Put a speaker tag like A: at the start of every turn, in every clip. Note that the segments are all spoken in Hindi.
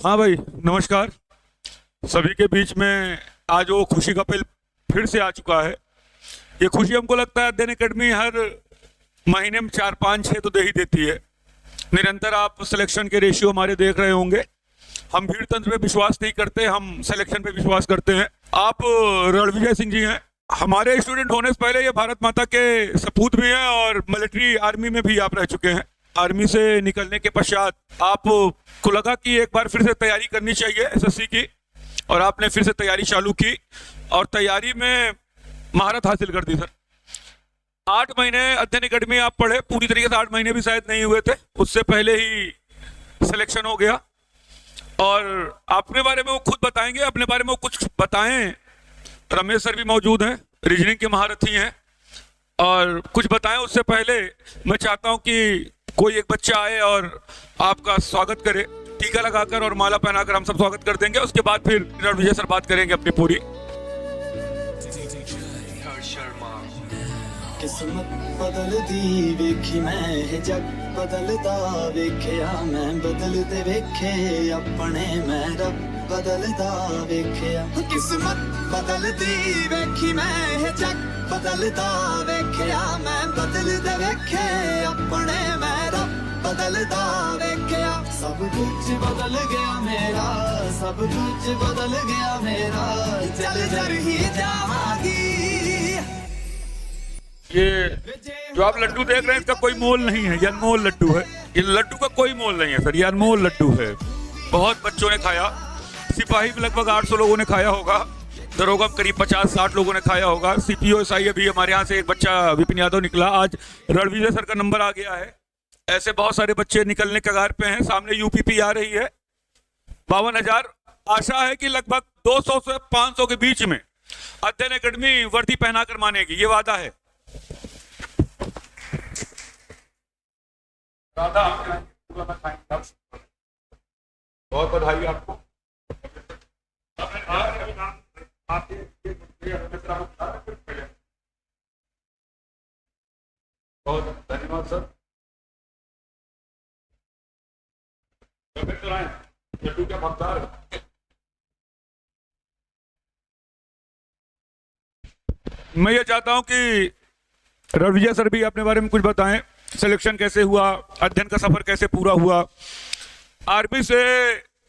A: हाँ भाई, नमस्कार। सभी के बीच में आज वो खुशी का पल फिर से आ चुका है। ये खुशी हमको लगता है अध्ययन एकेडमी हर महीने में 4 5 6 तो दे ही देती है। निरंतर आप सिलेक्शन के रेशियो हमारे देख रहे होंगे। हम भीड़ तंत्र पे विश्वास नहीं करते, हम सिलेक्शन पे विश्वास करते हैं। आप रणविजय सिंह जी हैं, हमारे स्टूडेंट होने से पहले ये भारत माता के सपूत भी हैं और मिलिट्री आर्मी में भी आप रह चुके हैं। आर्मी से निकलने के पश्चात आपको लगा कि एक बार फिर से तैयारी करनी चाहिए एसएससी की, और आपने फिर से तैयारी चालू की और तैयारी में महारत हासिल कर दी। सर 8 महीने अध्ययन एकेडमी आप पढ़े, पूरी तरीके से 8 महीने भी शायद नहीं हुए थे, उससे पहले ही सिलेक्शन हो गया। और अपने बारे में वो खुद बताएंगे, अपने बारे में वो कुछ बताएं। रमेश सर भी मौजूद हैं, रीजनिंग के महारथी हैं, और कुछ बताएं। उससे पहले मैं चाहता हूं कि कोई एक बच्चा आए और आपका स्वागत करे, टीका लगाकर और माला पहनाकर हम सब स्वागत कर देंगे। उसके बाद फिर रणविजय सर बात करेंगे अपनी पूरी।
B: किस्मत बदलदी वेखी मैं जग बदलदा वेखिया मैं बदलदे वेखे अपने मैं रब बदलदा वेखिया। किस्मत बदलदी वेखी मैं जग बदलदा वेखिया मैं बदलदे वेखे अपने मैं रब बदलदा वेखिया। सब कुछ बदल गया मेरा, सब कुछ बदल गया मेरा, चल कर ही जावांगी।
A: ये जो आप लड्डू देख रहे हैं इसका कोई मोल नहीं है, ये अनमोल लड्डू है। ये लड्डू का कोई मोल नहीं है सर, ये अनमोल लड्डू है। बहुत बच्चों ने खाया, सिपाही भी लगभग 800 लोगों ने खाया होगा, दरोगा करीब 50-60 लोगों ने खाया होगा। सीपीओ एसआई अभी हमारे यहाँ से एक बच्चा विपिन यादव निकला, आज रणविजय सर का नंबर आ गया है। ऐसे बहुत सारे बच्चे निकलने कगार पे हैं। सामने यूपीपी आ रही है 52,000। आशा है कि लगभग 200 से 500 के बीच में अध्ययन एकेडमी वर्दी पहनाकर मानेगी, ये वादा है। राधा बहुत बधाई आपको। बहुत धन्यवाद सर। लड्डू क्या भगदार है। मैं ये चाहता हूं कि रणविजय सर भी अपने बारे में कुछ बताएं। सिलेक्शन कैसे हुआ, अध्ययन का सफर कैसे पूरा हुआ, आर्मी से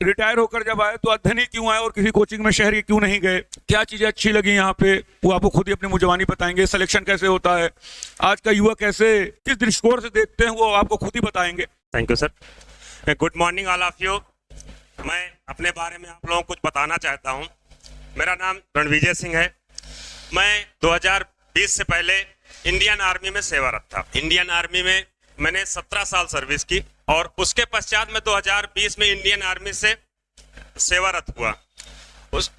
A: रिटायर होकर जब आए तो अध्ययन ही क्यों आए और किसी कोचिंग में शहर क्यों नहीं गए, क्या चीजें अच्छी लगी यहाँ पे, वो आपको खुद ही अपनी मुंह बताएंगे। सिलेक्शन कैसे होता है, आज का युवा कैसे किस दृष्टिकोण से देखते हैं, वो आपको खुद ही बताएंगे।
C: Thank you sir. Good morning all of you. मैं अपने बारे में आप लोगों को कुछ बताना चाहता हूँ। मेरा नाम रणविजय सिंह है। मैं 2020 से पहले इंडियन आर्मी में सेवारत था। इंडियन आर्मी में मैंने 17 साल सर्विस की और उसके पश्चात मैं 2020 में इंडियन आर्मी से सेवारत हुआ।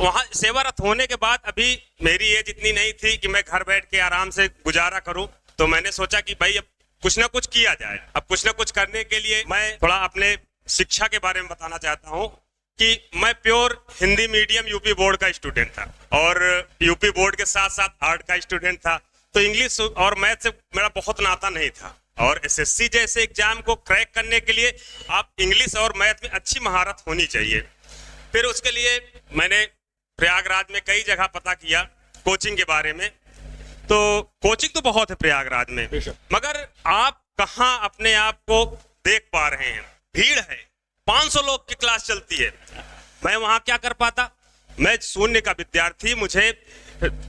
C: वहाँ सेवारत होने के बाद अभी मेरी एज इतनी नहीं थी कि मैं घर बैठ के आराम से गुजारा करूं, तो मैंने सोचा कि भाई अब कुछ ना कुछ किया जाए। अब कुछ ना कुछ करने के लिए मैं थोड़ा अपने शिक्षा के बारे में बताना चाहता हूँ कि मैं pure Hindi medium UP board का स्टूडेंट था और यूपी बोर्ड के साथ साथ आर्ट का स्टूडेंट था। तो इंग्लिश और मैथ से मेरा बहुत नाता नहीं था, और एसएससी जैसे एग्जाम को क्रैक करने के लिए आप इंग्लिश और मैथ में अच्छी महारत होनी चाहिए। फिर उसके लिए मैंने प्रयागराज में कई जगह पता किया कोचिंग के बारे में। तो कोचिंग तो बहुत है प्रयागराज में, मगर आप कहाँ अपने आप को देख पा रहे हैं। भीड़ है, 500 लोग की क्लास चलती है। मैं वहां क्या कर पाता, मैं शून्य का विद्यार्थी, मुझे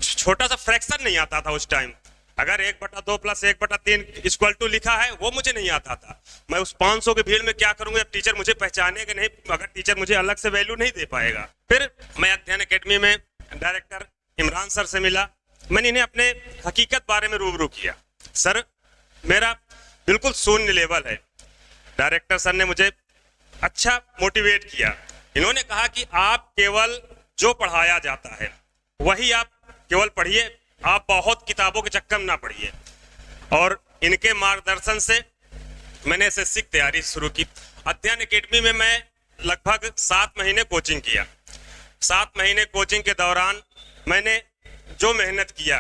C: छोटा सा फ्रैक्शन नहीं आता था उस टाइम। अगर 1/2 + 1/3 = लिखा है वो मुझे नहीं आता था। मैं उस 500 के भीड़ में क्या करूंगा, टीचर मुझे पहचानेगा नहीं, अगर टीचर मुझे अलग से वैल्यू नहीं दे पाएगा। फिर मैं अध्ययन एकेडमी में डायरेक्टर इमरान सर से मिला। मैंने इन्हें अपने हकीकत बारे में रूबरू किया। सर मेरा बिल्कुल शून्य लेवल है। डायरेक्टर सर ने मुझे अच्छा मोटिवेट किया। इन्होंने कहा कि आप केवल जो पढ़ाया जाता है वही आप केवल पढ़िए, आप बहुत किताबों के चक्कर में ना पढ़िए। और इनके मार्गदर्शन से मैंने एसएससी की तैयारी शुरू की। अध्ययन एकेडमी में मैं लगभग 7 महीने कोचिंग किया। 7 महीने कोचिंग के दौरान मैंने जो मेहनत किया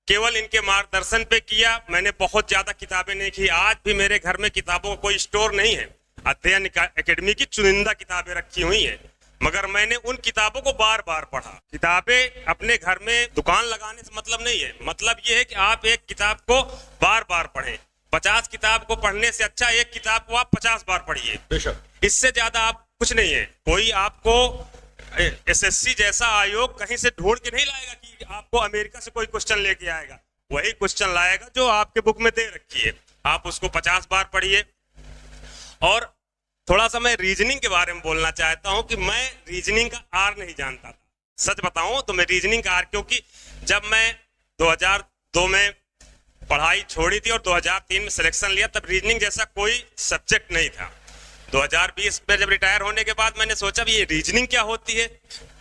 C: केवल इनके मार्गदर्शन पे किया। मैंने बहुत ज्यादा किताबें नहीं की। आज भी मेरे घर में किताबों का कोई स्टोर नहीं है। अध्ययन एकेडमी की चुनिंदा किताबें रखी हुई हैं, मगर मैंने उन किताबों को बार बार पढ़ा। किताबें अपने घर में दुकान लगाने से मतलब नहीं है, मतलब ये है कि आप एक किताब को बार बार पढ़ें। 50 किताब को पढ़ने से अच्छा एक किताब को आप 50 बार पढ़िए,
A: बेशक।
C: इससे ज्यादा आप कुछ नहीं है। कोई आपको एसएससी जैसा आयोग कहीं से ढूंढ के नहीं लाएगा कि आपको अमेरिका से कोई क्वेश्चन लेके आएगा, वही क्वेश्चन लाएगा जो आपके बुक में दे रखी है। आप उसको 50 बार पढ़िए। और थोड़ा सा मैं रीजनिंग के बारे में बोलना चाहता हूं कि मैं रीजनिंग का आर नहीं जानता था। सच बताऊं तो मैं रीजनिंग का आर, क्योंकि जब मैं 2002 में पढ़ाई छोड़ी थी और 2003 में सिलेक्शन लिया, तब रीजनिंग जैसा कोई सब्जेक्ट नहीं था। 2020 में जब रिटायर होने के बाद मैंने सोचा भी ये रीजनिंग क्या होती है।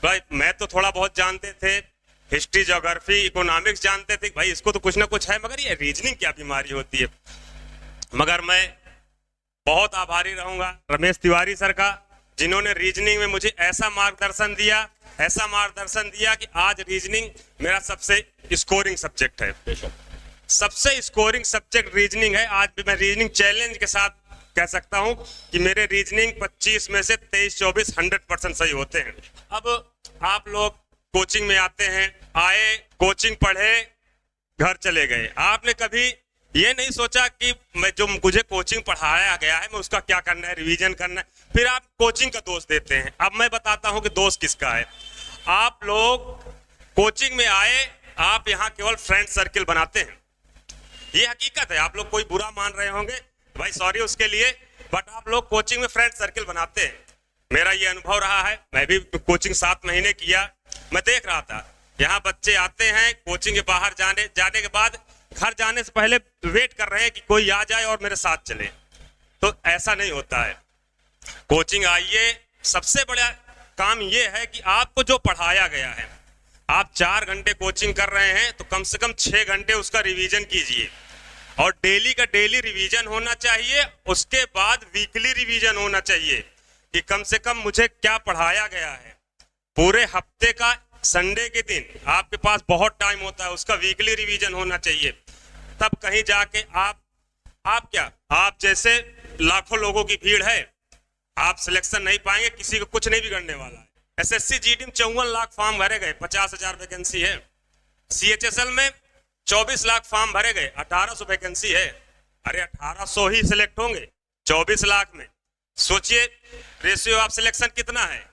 C: भाई मैं तो थोड़ा बहुत जानते थे, हिस्ट्री, ज्योग्राफी, इकोनॉमिक्स जानते थे, भाई इसको तो कुछ ना कुछ है, मगर ये रीजनिंग क्या बीमारी होती है। मगर मैं बहुत आभारी रहूंगा रमेश तिवारी सर का, जिन्होंने रीजनिंग में मुझे ऐसा मार्गदर्शन दिया कि आज रीजनिंग मेरा सबसे स्कोरिंग सब्जेक्ट है। सबसे स्कोरिंग सब्जेक्ट रीजनिंग है। आज भी मैं रीजनिंग चैलेंज के साथ कह सकता हूं कि मेरे रीजनिंग 25 में से 23-24 100% सही होते हैं। अब आप लोग कोचिंग में आते हैं, आए, कोचिंग पढ़े, घर चले गए। आपने कभी ये नहीं सोचा कि मैं जो मुझे कोचिंग पढ़ाया गया है मैं उसका क्या करना है, रिवीजन करना है। फिर आप कोचिंग का दोष देते हैं। अब मैं बताता हूं कि दोष किसका है। आप लोग कोचिंग में आए, आप यहाँ केवल फ्रेंड सर्किल बनाते हैं, ये हकीकत है। आप लोग कोई बुरा मान रहे होंगे, भाई सॉरी उसके लिए, बट आप लोग कोचिंग में फ्रेंड सर्किल बनाते हैं। मेरा ये अनुभव रहा है, मैं भी कोचिंग 7 महीने किया। मैं देख रहा था यहाँ बच्चे आते हैं कोचिंग के बाहर जाने के बाद घर जाने से पहले वेट कर रहे हैं कि कोई आ जाए और मेरे साथ चले। तो ऐसा नहीं होता है। कोचिंग आइए, सबसे बड़ा काम ये है कि आपको जो पढ़ाया गया है, आप 4 घंटे कोचिंग कर रहे हैं तो कम से कम 6 घंटे उसका रिवीजन कीजिए, और डेली का डेली रिवीजन होना चाहिए। उसके बाद वीकली रिवीजन होना चाहिए कि कम से कम मुझे क्या पढ़ाया गया है। पूरे हफ्ते का संडे के दिन आपके पास बहुत टाइम होता है, उसका वीकली रिवीजन होना चाहिए। तब कहीं जाके आप जैसे लाखों लोगों की भीड़ है, आप सिलेक्शन नहीं पाएंगे। किसी को कुछ नहीं बिगड़ने वाला है। एसएससी जीडी में 54 लाख फॉर्म भरे गए, 50,000 वैकेंसी है। सीएचएसएल में 24 लाख फॉर्म भरे गए, 1800 वैकेंसी है। अरे 1800 ही सिलेक्ट होंगे 24 लाख में। सोचिए रेशियो ऑफ सिलेक्शन कितना है।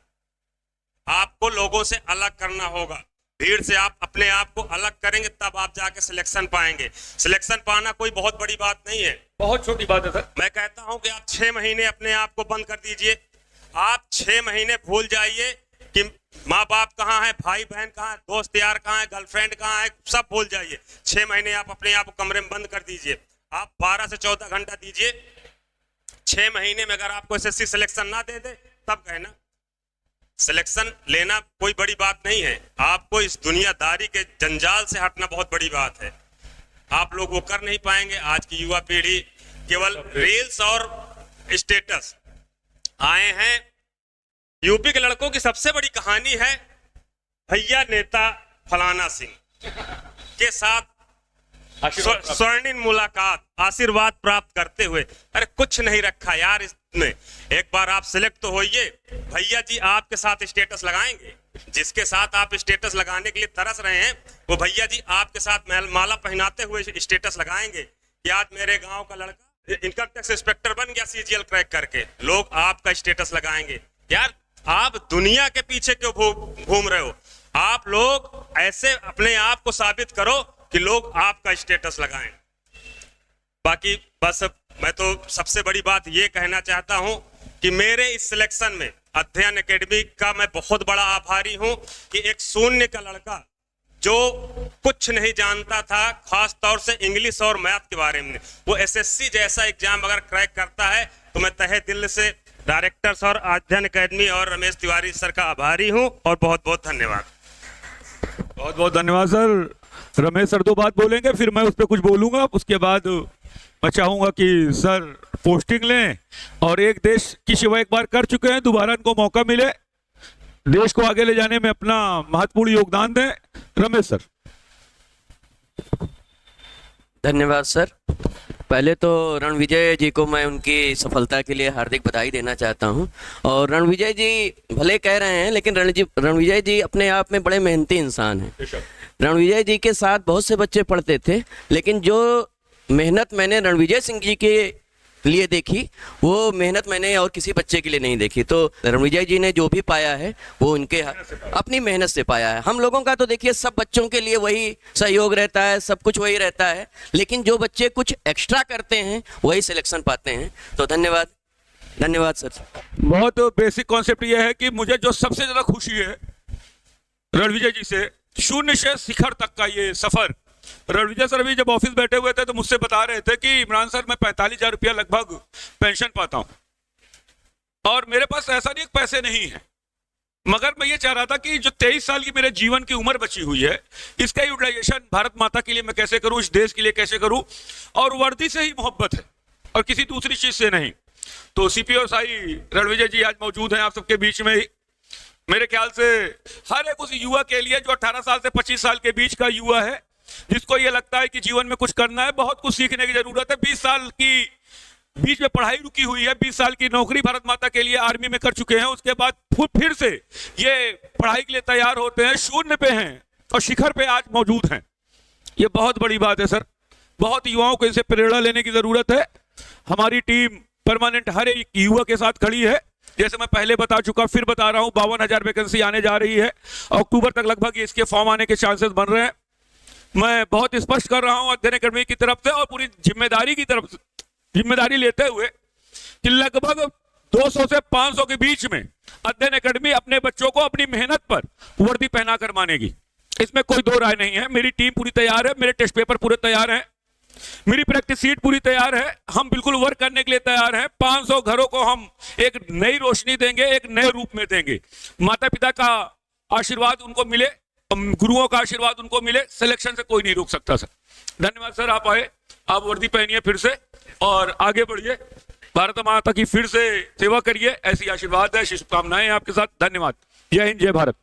C: आपको लोगों से अलग करना होगा, भीड़ से आप अपने आप को अलग करेंगे तब आप जाके सिलेक्शन पाएंगे। सिलेक्शन पाना कोई बहुत बड़ी बात नहीं है,
A: बहुत छोटी बात है सर।
C: मैं कहता हूं कि आप 6 महीने अपने आप को बंद कर दीजिए। आप 6 महीने भूल जाइए कि माँ बाप कहाँ है, भाई बहन कहाँ है, दोस्त यार कहाँ है, गर्लफ्रेंड कहाँ है, सब भूल जाइए। 6 महीने आप अपने आप को कमरे में बंद कर दीजिए। आप 12 से 14 घंटा दीजिए। 6 महीने में अगर आपको एसएससी सिलेक्शन ना दे दे तब कहना। सिलेक्शन लेना कोई बड़ी बात नहीं है, आपको इस दुनियादारी के जंजाल से हटना बहुत बड़ी बात है। आप लोग वो कर नहीं पाएंगे। आज की युवा पीढ़ी केवल रील्स और स्टेटस आए हैं। यूपी के लड़कों की सबसे बड़ी कहानी है भैया नेता फलाना सिंह के साथ स्वर्णिम मुलाकात, आशीर्वाद प्राप्त करते हुए। अरे कुछ नहीं रखा यार इसमें। एक बार आप सिलेक्ट तो होइए। भैया जी आपके साथ स्टेटस लगाएंगे, जिसके साथ आप स्टेटस लगाने के लिए तरस रहे हैं वो भैया जी आपके साथ माला पहनाते हुए स्टेटस लगाएंगे कि आज मेरे गांव का लड़का इनकम टैक्स इंस्पेक्टर बन गया सीजीएल क्रैक करके। लोग आपका स्टेटस लगाएंगे। यार आप दुनिया के पीछे क्यों घूम रहे हो। आप लोग ऐसे अपने आप को साबित करो कि लोग आपका स्टेटस लगाएं। बाकी बस मैं तो सबसे बड़ी बात ये कहना चाहता हूं कि मेरे इस सिलेक्शन में अध्ययन एकेडमी का मैं बहुत बड़ा आभारी हूं कि एक शून्य का लड़का जो कुछ नहीं जानता था, खास तौर से इंग्लिश और मैथ के बारे में, वो एसएससी जैसा एग्जाम अगर क्रैक करता है तो मैं तहे दिल से डायरेक्टर्स और अध्ययन एकेडमी और रमेश तिवारी सर का आभारी हूं। और बहुत बहुत धन्यवाद।
A: बहुत बहुत धन्यवाद सर। रमेश सर 2 बात बोलेंगे, फिर मैं उस पर कुछ बोलूंगा। उसके बाद मैं चाहूंगा कि सर पोस्टिंग लें और एक देश की सेवा एक बार कर चुके हैं, दोबारा इनको मौका मिले, देश को आगे ले जाने में अपना महत्वपूर्ण योगदान दें। रमेश सर।
D: धन्यवाद सर। पहले तो रणविजय जी को मैं उनकी सफलता के लिए हार्दिक बधाई देना चाहता हूं। और रणविजय जी भले कह रहे हैं, लेकिन रणविजय जी अपने आप में बड़े मेहनती इंसान हैं। रणविजय जी के साथ बहुत से बच्चे पढ़ते थे, लेकिन जो मेहनत मैंने रणविजय सिंह जी के लिए देखी, वो मेहनत मैंने और किसी बच्चे के लिए नहीं देखी। तो रणविजय जी ने जो भी पाया है वो उनके अपनी मेहनत से पाया है। हम लोगों का तो देखिए सब बच्चों के लिए वही सहयोग रहता है, सब कुछ वही रहता है, लेकिन जो बच्चे कुछ एक्स्ट्रा करते हैं वही सिलेक्शन पाते हैं। तो धन्यवाद, धन्यवाद सर।
A: बहुत बेसिक कॉन्सेप्ट ये है कि मुझे जो सबसे ज्यादा खुशी है रणविजय जी से, शून्य से शिखर तक का ये सफर। रणविजय सर भी जब ऑफिस बैठे हुए थे तो मुझसे बता रहे थे कि इमरान सर मैं 45,000 रुपया लगभग पेंशन पाता हूं और मेरे पास ऐसा नहीं पैसे नहीं है, मगर मैं ये चाह रहा था कि जो 23 साल की मेरे जीवन की उम्र बची हुई है इसका यूटिलाइजेशन भारत माता के लिए मैं कैसे करूं, इस देश के लिए कैसे करूं। और वर्दी से ही मोहब्बत है और किसी दूसरी चीज से नहीं। तो सीपीओ साई रणविजय जी आज मौजूद हैं आप सबके बीच में ही। मेरे ख्याल से हर एक उस युवा के लिए जो 18 साल से 25 साल के बीच का युवा है, जिसको ये लगता है कि जीवन में कुछ करना है, बहुत कुछ सीखने की जरूरत है। 20 साल की बीच में पढ़ाई रुकी हुई है, 20 साल की नौकरी भारत माता के लिए आर्मी में कर चुके हैं, उसके बाद फिर से ये पढ़ाई के लिए तैयार होते हैं, शून्य पे हैं और शिखर पे आज मौजूद हैं। ये बहुत बड़ी बात है सर। बहुत युवाओं को इनसे प्रेरणा लेने की जरूरत है। हमारी टीम परमानेंट हर एक युवा के साथ खड़ी है। जैसे मैं पहले बता चुका, फिर बता रहा हूं, 52,000 वैकेंसी आने जा रही है। अक्टूबर तक लगभग इसके फॉर्म आने के चांसेस बन रहे हैं। मैं बहुत स्पष्ट कर रहा हूं अध्ययन अकेडमी की तरफ से और पूरी जिम्मेदारी लेते हुए कि लगभग 200 से 500 के बीच में अध्ययन अकेडमी अपने बच्चों को अपनी मेहनत पर वर्दी पहना कर मानेगी। इसमें कोई दो राय नहीं है। मेरी टीम पूरी तैयार है, मेरे टेस्ट पेपर पूरे तैयार हैं, मेरी प्रैक्टिस सीट पूरी तैयार है। हम बिल्कुल वर्क करने के लिए तैयार हैं। 500 घरों को हम एक नई रोशनी देंगे, एक नए रूप में देंगे। माता पिता का आशीर्वाद उनको मिले, गुरुओं का आशीर्वाद उनको मिले, सिलेक्शन से कोई नहीं रोक सकता सर। धन्यवाद सर, आप आए, आप वर्दी पहनिए फिर से और आगे बढ़िए, भारत माता की फिर से सेवा करिए। ऐसी आशीर्वाद है, शुभकामनाएं आपके साथ। धन्यवाद। जय हिंद, जय भारत।